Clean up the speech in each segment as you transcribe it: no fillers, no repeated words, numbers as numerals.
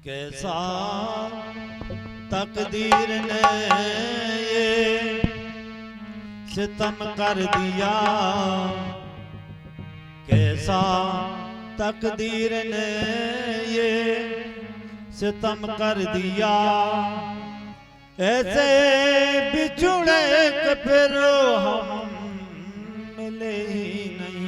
कैसा तकदीर ने ये सितम कर दिया, कैसा तकदीर ने ये सितम कर दिया। ऐसे बिछुड़े के फिर हम मिले ही नहीं।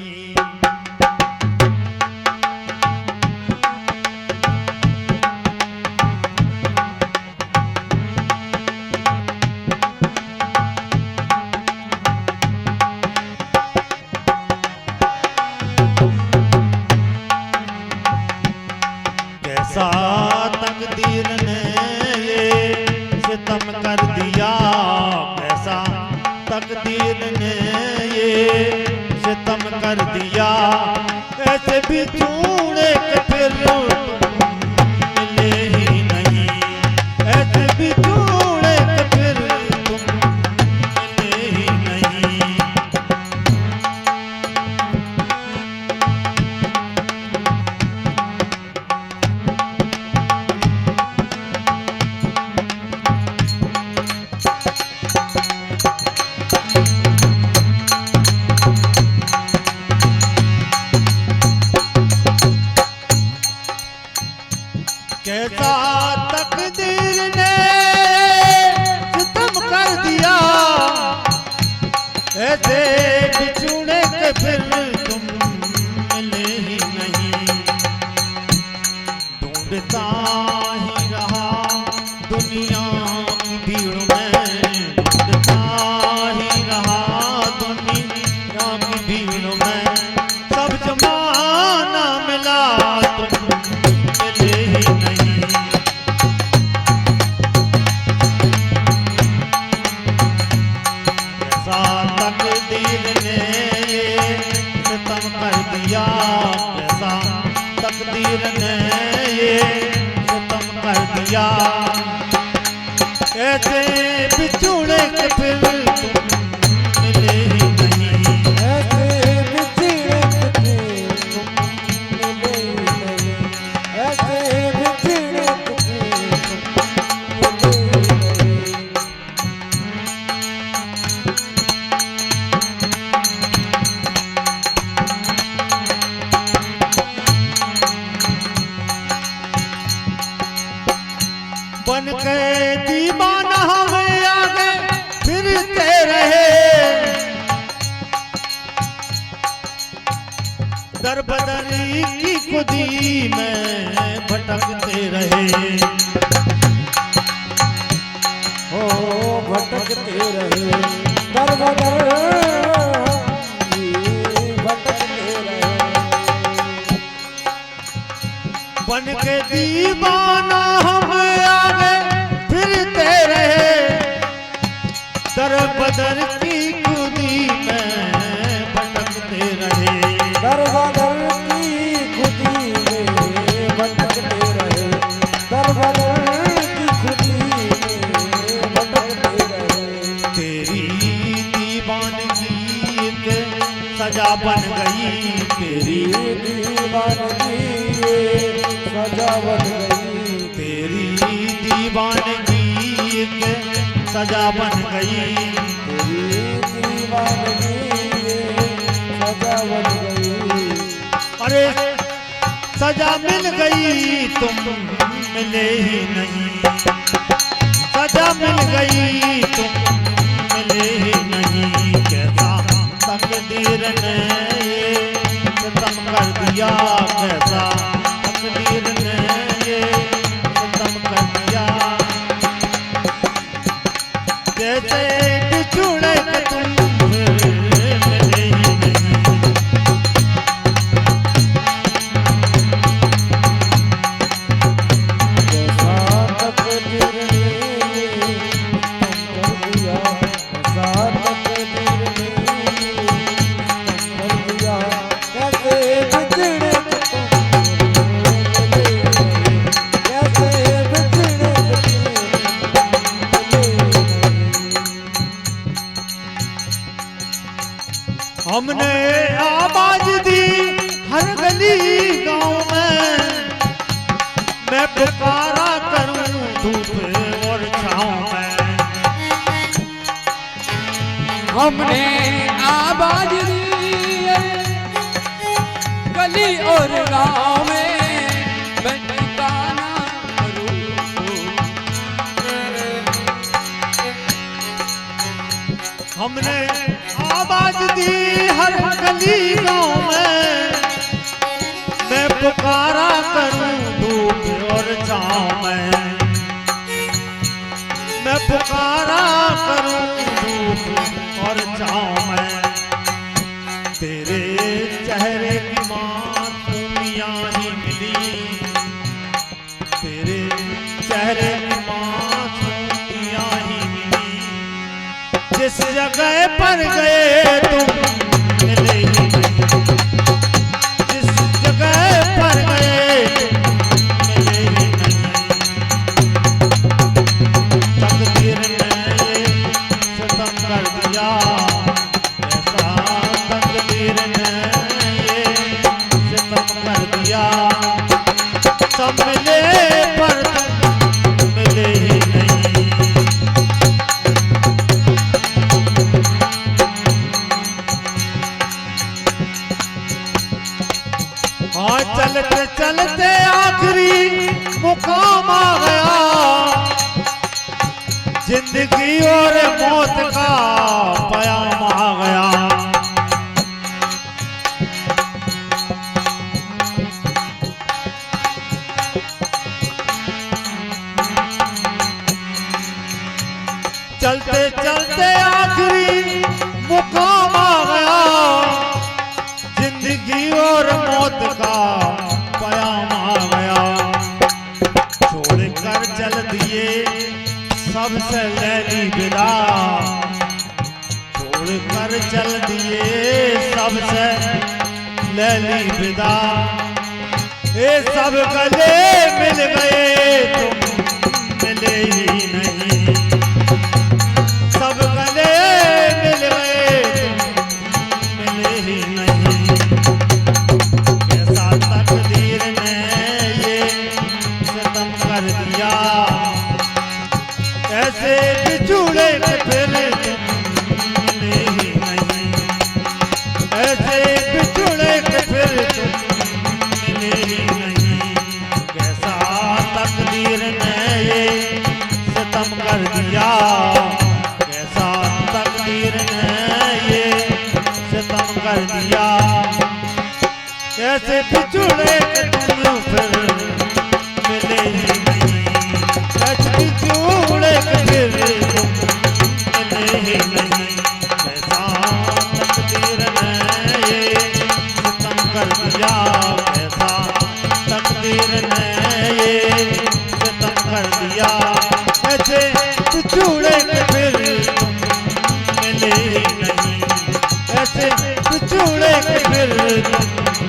कैसा तकदीर ने ये सितम कर दिया, कैसा तकदीर ने ये सितम कर दिया। ऐसे भी चूड़े के फिर मिले ही नहीं, ऐसे भी चूड़े के फिर मिले ही नहीं। कैसा तकदीर ने सितम कर दिया, ऐसे बिछुड़े के फिर तुम मिले ही नहीं। ढूंढता ही रहा दुनिया की भीड़ में, ढूंढता ही रहा दुनिया की भीड़ में। सब जमाना मिला तुम मिले ही नहीं। तकदीर ने ये सितम कर दिया, कैसा तकदीर ने ये सितम कर दिया। ऐसे बिछुड़े के फिर तुम मिले ही नहीं, ऐसे बिछड़े के फिर तुम मिले ही नहीं, ऐसे बिछड़े के फिर तुम मिले ही नहीं। बन के दीवाना हमें आगे फिरते रहे, दर बदरी की खुदी में भटकते रहे। ओ भटकते रहे, दर बदर भटकते रहे। बन के दीवाना हम आगे फिरते रहे, दर बदर की खुदी में भटकते रहे। दर बदर की खुदी में भटकते रहे, दर बदर की खुदी में भटकते रहे। तेरी दीवानगी के सजा बन गई, तेरी दीवानगी सजा बन गई, तेरी दीवानगी के सजा बन गई। तेरी दीवानगी सजा बन गई। अरे सजा मिल गई तुम मिले ही नहीं, सजा मिल गई तुम मिले ही नहीं। कैसा तकदीर ने ये सितम कर दिया, कैसा तकदीर ने ये सितम कर दिया। जैसे बिछुड़े के तुम मिले ही नहीं, कैसा तकदीर ने तुम कर दिया, कैसा तकदीर ने तुम कर दिया। कैसे बिछड़े के तुम हमने आवाज दी है गली और गांव में, मैं ठिकाना करूं। हमने आवाज दी हर गली गांव में, मैं पुकारा करूं धूप और छांव में, मैं पुकारा करूं धूप और छांव में। तेरे चेहरे की मासूमियां ही मिली, तेरे चेहरे की मासूमियां ही मिली। जिस जगह पर गए तुम मिले ही नहीं, जिस जगह पर गए तुम मिले ही नहीं। तकदीर ने ये सितम कर दिया, ऐसा तकदीर ने ये सितम कर दिया। सब मिले पर तुम मिले ही नहीं। हाँ चलते चलते आखिरी मुकाम आ गया, जिंदगी और मौत का पयाम आ गया। चलते चलते आखिरी मुकाम आ गया, जिंदगी और मौत का पयाम आ गया। छोड़ कर चल दिए सबसे लैली विदा, छोड़ कर चल दिए सबसे लैली विदा। ये सब गले मिल गए तुम मिले ही नहीं, सब गले मिल गए तुम मिले ही नहीं। कैसा तकदीर ने ये सितम कर दिया, ऐसे बिछुड़े के फिर तुम मिले ही नहीं, ऐसे बिछुड़े के फिर तुम मिले ही नहीं। कैसा तकदीर ने ये सितम कर दिया, कैसा तकदीर ने ये सितम कर दिया। ऐसे बिछुड़े के तुम फिर मिले ही नहीं, ऐसे बिछुड़े के फिर तुम मिले ही नहीं। कैसा तकदीर ने ये सितम कर दिया, कैसा तकदीर ने ये सितम कर दिया। ऐसे बिछुड़े के फिर तुम मिले ही नहीं, ऐसे बिछुड़े के फिर तुम